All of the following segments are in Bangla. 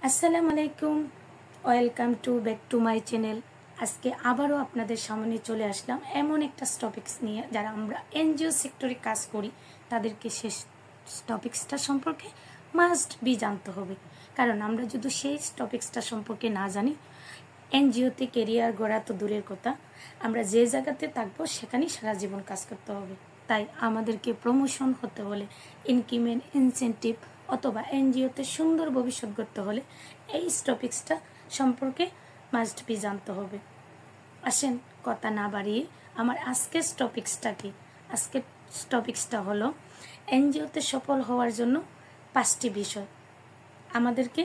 আসসালামু আলাইকুম, welcome to back to my channel. আজকে আবারও আপনাদের সামনে চলে আসলাম এমন একটা টপিক্স নিয়ে, যারা আমরা এনজিও সেক্টরে কাজ করি তাদেরকে শেষ টপিক্সটা সম্পর্কে মাস্ট বি জানতে হবে। কারণ আমরা যদি সেই টপিক্সটা সম্পর্কে না জানি, এনজিওতে কেরিয়ার গড়া তো দূরের কথা, আমরা যে জায়গাতে থাকবো সেখানেই সারা জীবন কাজ করতে হবে। তাই আমাদেরকে প্রমোশন হতে হলে, ইনক্রিমেন্ট, ইনসেন্টিভ অথবা এনজিওতে সুন্দর ভবিষ্যৎ গড়তে হলে এই টপিক্সটা সম্পর্কে মাস্ট বি জানতে হবে। আসেন কথা না বাড়িয়ে আমার আজকের টপিক্সটা কি। আজকের টপিক্সটা হলো এনজিওতে সফল হওয়ার জন্য 5টি বিষয়। আমাদেরকে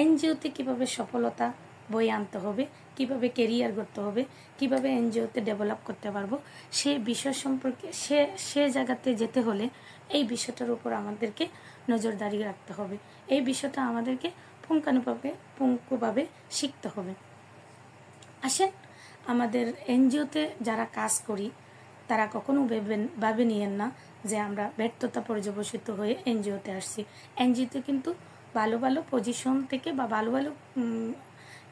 এনজিওতে কিভাবে সফলতা বয়ে আনতে হবে, কিভাবে কেরিয়ার করতে হবে, কিভাবে এনজিওতে ডেভেলপ করতে পারবো, সেই বিষয় সম্পর্কে সে জায়গাতে যেতে হলে এই বিষয়টার উপর আমাদেরকে নজরদারি রাখতে হবে। এই বিষয়টা আমাদেরকে পুঙ্খানুপুঙ্খভাবে শিখতে হবে। আসেন, আমাদের এনজিওতে যারা কাজ করি তারা কখনো ভাবে নিয়েন না যে আমরা ব্যর্থতা পর্যবসিত হয়ে এনজিওতে আসছি। এনজিওতে কিন্তু ভালো ভালো পজিশন থেকে বা ভালো ভালো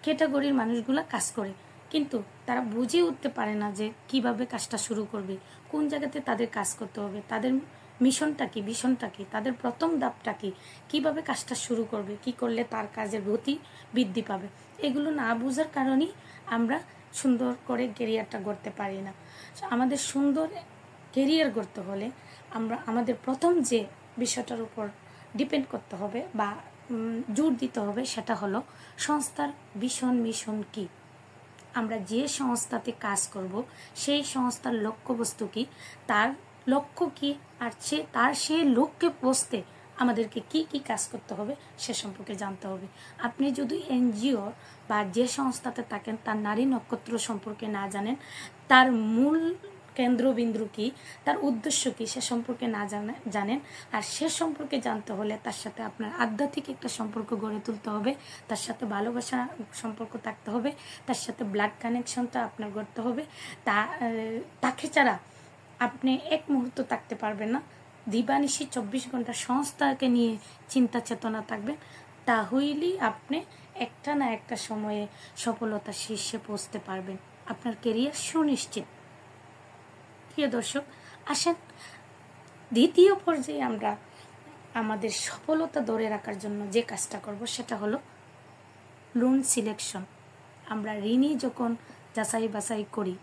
ক্যাটাগরির মানুষগুলো কাজ করে, কিন্তু তারা বুঝে উঠতে পারে না যে কিভাবে কাজটা শুরু করবে, কোন জায়গাতে তাদের কাজ করতে হবে, তাদের মিশনটা কি, ভিশনটা কি, তাদের প্রথম ধাপটা কি, কিভাবে কাজটা শুরু করবে, কি করলে তার কাজের গতি বৃদ্ধি পাবে। এগুলো না বোঝার কারণেই আমরা সুন্দর করে কেরিয়ারটা গড়তে পারি না। আমাদের সুন্দর কেরিয়ার গড়তে হলে আমরা আমাদের প্রথম যে বিষয়টার উপর ডিপেন্ড করতে হবে বা জোর দিতে হবে, সেটা হলো সংস্থার ভিশন মিশন কি। আমরা যে সংস্থাতে কাজ করব সেই সংস্থার লক্ষ্যবস্তু কি, তার লক্ষ্য কি, আর সেই লক্ষ্যে পৌঁছতে আমাদেরকে কি কি কাজ করতে হবে সে সম্পর্কে জানতে হবে। আপনি যদি এনজিও বা যে সংস্থাতে থাকেন তার নারী নক্ষত্র সম্পর্কে না জানেন, তার মূল কেন্দ্রবিন্দু কি, তার উদ্দেশ্য কি, সে সম্পর্কে না জানেন, আর সে সম্পর্কে জানতে হলে তার সাথে আপনার আধ্যাত্মিক একটা সম্পর্ক গড়ে তুলতে হবে, তার সাথে ভালোবাসা সম্পর্ক থাকতে হবে, তার সাথে ব্লাড কানেকশনটা আপনার গড়তে হবে। তাকে ছাড়া আপনি এক মুহূর্ত থাকতে পারবেন না। দিবানিশি 24 ঘন্টা সংস্থাকে নিয়ে চিন্তা চেতনা থাকবেন, তাহলেই আপনি একটা না একটা সময়ে সফলতা শীর্ষে পৌঁছতে পারবেন। আপনার কেরিয়ার সুনিশ্চিত। প্রিয় দর্শক, আসেন দ্বিতীয় পর্যায়ে আমরা আমাদের সফলতা ধরে রাখার জন্য যে কাজটা করব সেটা হলো লোন সিলেকশন। আমরা ঋণী যখন যাচাই বাছাই করি,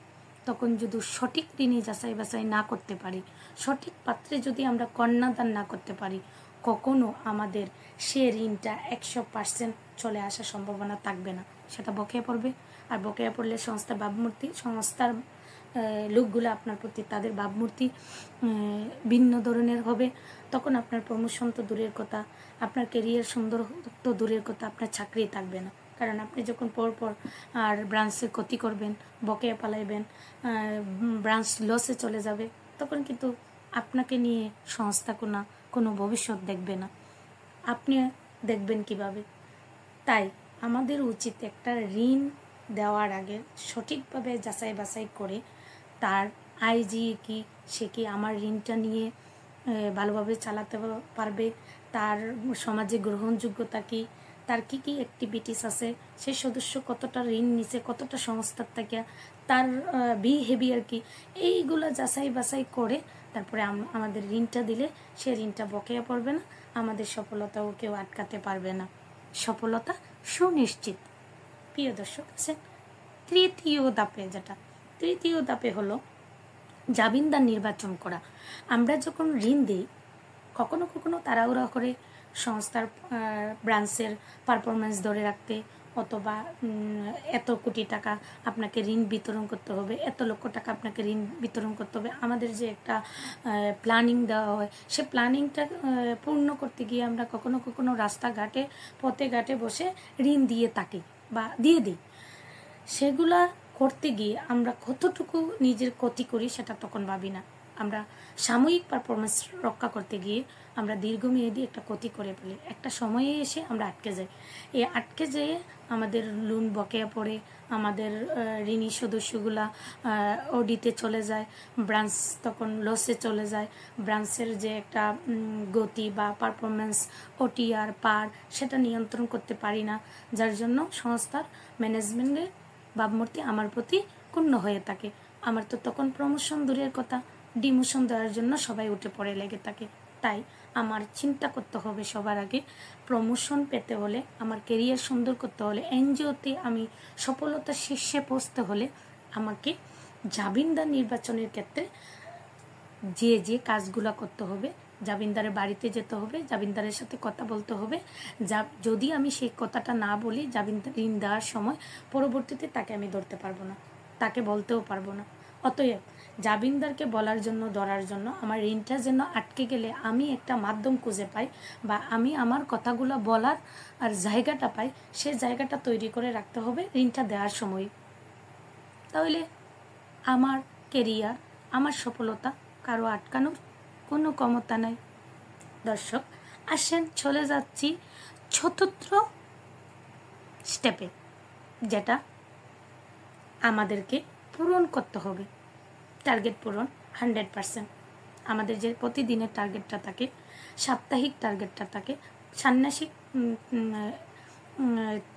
তখন যদি সঠিক ঋণী যাচাই বাছাই না করতে পারি, সঠিক পাত্রে যদি আমরা কন্যাদান না করতে পারি, কখনো আমাদের সে ঋণটা 100% চলে আসার সম্ভাবনা থাকবে না। সেটা বকেয়া পড়বে, আর বকেয়া পড়লে সংস্থার লোকগুলো আপনার প্রতি তাদের ভাবমূর্তি ভিন্ন ধরনের হবে। তখন আপনার প্রমোশন তো দূরের কথা, আপনার কেরিয়ার সুন্দর তো দূরের কথা, আপনার চাকরি থাকবে না। কারণ আপনি যখন পরপর আর ব্রাঞ্চের ক্ষতি করবেন, বকেয়া পালাইবেন, ব্রাঞ্চ লসে চলে যাবে, তখন কিন্তু আপনাকে নিয়ে সংস্থা কোনো ভবিষ্যৎ দেখবে না। আপনি দেখবেন কিভাবে? তাই আমাদের উচিত একটা ঋণ দেওয়ার আগে সঠিকভাবে যাচাই বাছাই করে তার আইজি কি, সে কি আমার ঋণটা নিয়ে ভালোভাবে চালাতে পারবে, তার সমাজে গ্রহণযোগ্যতা কি, তার কি কি অ্যাক্টিভিটিস আছে, সেই সদস্য কতটা ঋণ নিছে, কতটা সংস্থার থেকে, তার বিহেভিয়ার কি, এইগুলো যাচাই বাছাই করে তারপরে আমাদের ঋণটা দিলে সে ঋণটা বকেয়া পড়বে না, আমাদের সফলতাও কেউ আটকাতে পারবে না। সফলতা সুনিশ্চিত। প্রিয় দর্শক, আছে তৃতীয় ধাপে হলো জামিনদার নির্বাচন করা। আমরা যখন ঋণ দিই, কখনো কখনো তাড়াহুড়া করে সংস্থার ব্রাঞ্চের পারফরমেন্স ধরে রাখতে, অথবা এত কোটি টাকা আপনাকে ঋণ বিতরণ করতে হবে, এত লক্ষ টাকা আপনাকে ঋণ বিতরণ করতে হবে, আমাদের যে একটা প্ল্যানিং দেওয়া হয়, সে প্ল্যানিংটা পূর্ণ করতে গিয়ে আমরা কখনো কখনো রাস্তাঘাটে পথে ঘাটে বসে ঋণ দিয়ে থাকি বা দিয়ে দিই। সেগুলা করতে গিয়ে আমরা কতটুকু নিজের ক্ষতি করি সেটা তখন ভাবি না। আমরা সাময়িক পারফরমেন্স রক্ষা করতে গিয়ে আমরা দীর্ঘমেয়াদী একটা ক্ষতি করে ফেলি। একটা সময়ে এসে আমরা আটকে যাই। এই আটকে যেয়ে আমাদের লোন বকেয়া পড়ে, আমাদের ঋণী সদস্যগুলা অডিতে চলে যায়, ব্রাঞ্চ তখন লসে চলে যায়। ব্রাঞ্চের যে একটা গতি বা পারফরমেন্স ওটিআর পার সেটা নিয়ন্ত্রণ করতে পারি না, যার জন্য সংস্থার ম্যানেজমেন্টের ভাবমূর্তি আমার প্রতি ক্ষুণ্ণ হয়ে থাকে। আমার তো তখন প্রমোশন দূরের কথা, ডিমোশন দেওয়ার জন্য সবাই উঠে পড়ে লেগে থাকে। তাই আমার চিন্তা করতে হবে সবার আগে, প্রমোশন পেতে হলে, আমার কেরিয়ার সুন্দর করতে হলে, এনজিওতে আমি সফলতার শীর্ষে পৌঁছতে হলে আমাকে জাবিনদার নির্বাচনের ক্ষেত্রে যে কাজগুলো করতে হবে, জাবিনদারের বাড়িতে যেতে হবে, জাবিনদারের সাথে কথা বলতে হবে। যদি আমি সেই কথাটা না বলি জাবিনদার ঋণ দেওয়ার সময়, পরবর্তীতে তাকে আমি ধরতে পারবো না, তাকে বলতেও পারবো না। অতএব জাবিনদারকে বলার জন্য, ধরার জন্য, আমার ঋণটা যেন আটকে গেলে আমি একটা মাধ্যম খুঁজে পাই বা আমি আমার কথাগুলো বলার আর জায়গাটা পাই, সে জায়গাটা তৈরি করে রাখতে হবে ঋণটা দেওয়ার সময়। তাহলে আমার কেরিয়ার, আমার সফলতা কারো আটকানোর কোনো ক্ষমতা নাই। দর্শক আসেন চলে যাচ্ছি চতুর্থ স্টেপে, যেটা আমাদেরকে পূরণ করতে হবে। টার্গেট পূরণ 100%। আমাদের যে প্রতিদিনের টার্গেটটা থাকে, সাপ্তাহিক টার্গেটটা থাকে, ষান্মাসিক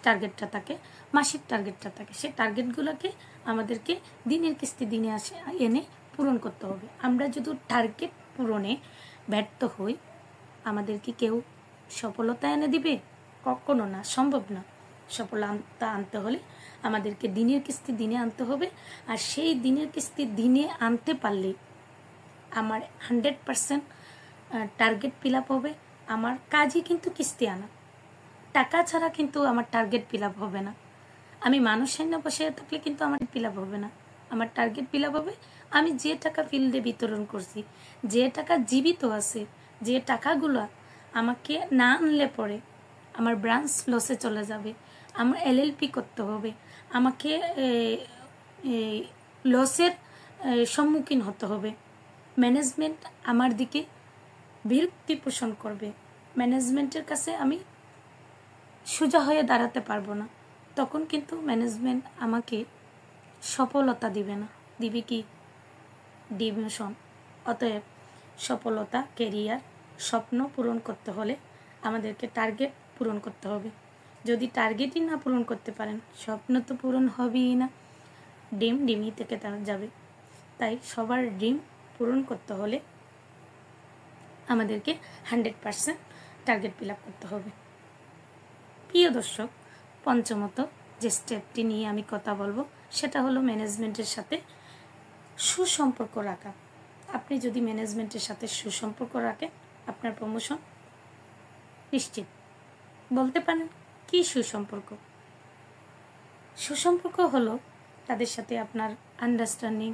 টার্গেটটা থাকে, মাসিক টার্গেটটা থাকে, সেই টার্গেটগুলোকে আমাদেরকে দিনের কিস্তি দিনে এনে পূরণ করতে হবে। আমরা যদি টার্গেট পূরণে ব্যর্থ হই, আমাদের কি কেউ সফলতা এনে দিবে? কখনো না, সম্ভব না। সফলতা আনতে হলে আমাদেরকে দিনের কিস্তি দিনে আনতে হবে। আর সেই দিনের কিস্তি দিনে আনতে পারলে আমার 100% টার্গেট ফিল আপ হবে। আমার কাজই কিন্তু কিস্তি আনা, টাকা ছাড়া কিন্তু আমার টার্গেট ফিল আপ হবে না। আমি মানুষের না বসে থাকলে কিন্তু আমার ফিল আপ হবে না। আমার টার্গেট ফিল আপ হবে আমি যে টাকা ফিল্ডে বিতরণ করছি, যে টাকা জীবিত আছে, যে টাকাগুলো আমাকে না আনলে পরে আমার ব্রাঞ্চ লসে চলে যাবে, আমার এলএলপি করতে হবে, আমাকে লসের সম্মুখীন হতে হবে। ম্যানেজমেন্ট আমার দিকে বিরক্তি পোষণ করবে, ম্যানেজমেন্টের কাছে আমি সোজা হয়ে দাঁড়াতে পারবো না। তখন কিন্তু ম্যানেজমেন্ট আমাকে সফলতা দিবে না, দিবে কি? ডিমোশন। অতএব সফলতা, কেরিয়ার, স্বপ্ন পূরণ করতে হলে আমাদেরকে টার্গেট পূরণ করতে হবে। যদি টার্গেটই না পূরণ করতে পারেন, স্বপ্ন তো পূরণ হবেই না, ডিম ডিমই থেকে যাবে। তাই সবার ড্রিম পূরণ করতে হলে আমাদেরকে 100% টার্গেট ফিল আপ করতে হবে। প্রিয় দর্শক, পঞ্চমত যে স্টেপটি নিয়ে আমি কথা বলবো সেটা হলো ম্যানেজমেন্টের সাথে সুসম্পর্ক রাখা। আপনি যদি ম্যানেজমেন্টের সাথে সুসম্পর্ক রাখেন, আপনার প্রমোশন নিশ্চিত। বলতে পারেন কি সুসম্পর্ক? সুসম্পর্ক হলো তাদের সাথে আপনার আন্ডারস্ট্যান্ডিং,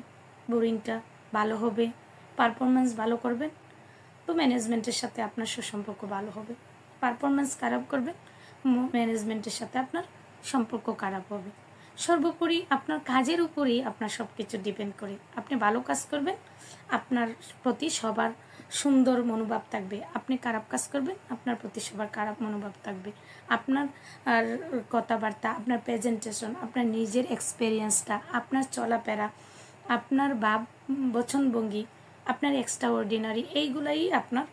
বোরিংটা ভালো হবে, পারফরমেন্স ভালো করবেন তো ম্যানেজমেন্টের সাথে আপনার সুসম্পর্ক ভালো হবে। পারফরমেন্স খারাপ করবেন, ম্যানেজমেন্টের সাথে আপনার সম্পর্ক খারাপ হবে। সর্বোপরি আপনার কাজের উপরেই আপনার সব কিছু ডিপেন্ড করে। আপনি ভালো কাজ করবেন, আপনার প্রতি সবার সুন্দর মনোভাব থাকবে। আপনি খারাপ কাজ করবেন, আপনার প্রতি সবার খারাপ মনোভাব থাকবে। আপনার আর কথাবার্তা, আপনার প্রেজেন্টেশন, আপনার নিজের এক্সপেরিয়েন্সটা, আপনার চলাফেরা, আপনার ভাব বচনভঙ্গি, আপনার এক্সট্রা অর্ডিনারি, এইগুলাই আপনার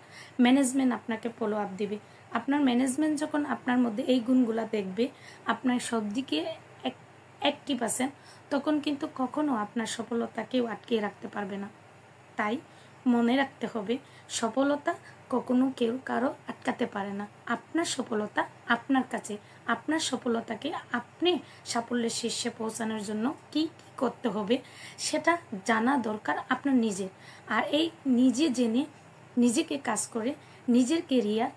ম্যানেজমেন্ট আপনাকে ফলো আপ দিবে। আপনার ম্যানেজমেন্ট যখন আপনার মধ্যে এই গুণগুলা দেখবে, আপনার সব দিকে অ্যাক্টিভ আছেন, তখন কিন্তু কখনো আপনার সফলতা কেউ আটকে রাখতে পারবে না। তাই মনে রাখতে হবে, সফলতা কখনো কেউ কারো আটকাতে পারে না। আপনার সফলতা আপনার কাছে। আপনার সফলতাকে আপনি সাফল্যের শীর্ষে পৌঁছানোর জন্য কি কি করতে হবে সেটা জানা দরকার আপনার নিজের। আর এই নিজে জেনে নিজেকে কাজ করে নিজের কেরিয়ার,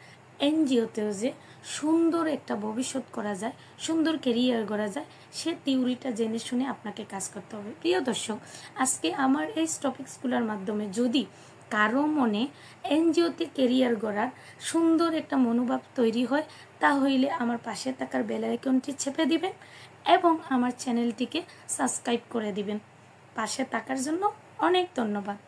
এনজিওতেও যে সুন্দর একটা ভবিষ্যৎ করা যায়, সুন্দর কেরিয়ার গড়া যায়, সে থিওরিটা জেনে শুনে আপনাকে কাজ করতে হবে। প্রিয় দর্শক, আজকে আমার এই টপিকসগুলোর মাধ্যমে যদি কারো মনে এনজিওতে কেরিয়ার গড়ার সুন্দর একটা মনোভাব তৈরি হয়, তাহলে আমার পাশে থাকার বেল আইকনটি চেপে দিবেন এবং আমার চ্যানেলটিকে সাবস্ক্রাইব করে দিবেন। পাশে থাকার জন্য অনেক ধন্যবাদ।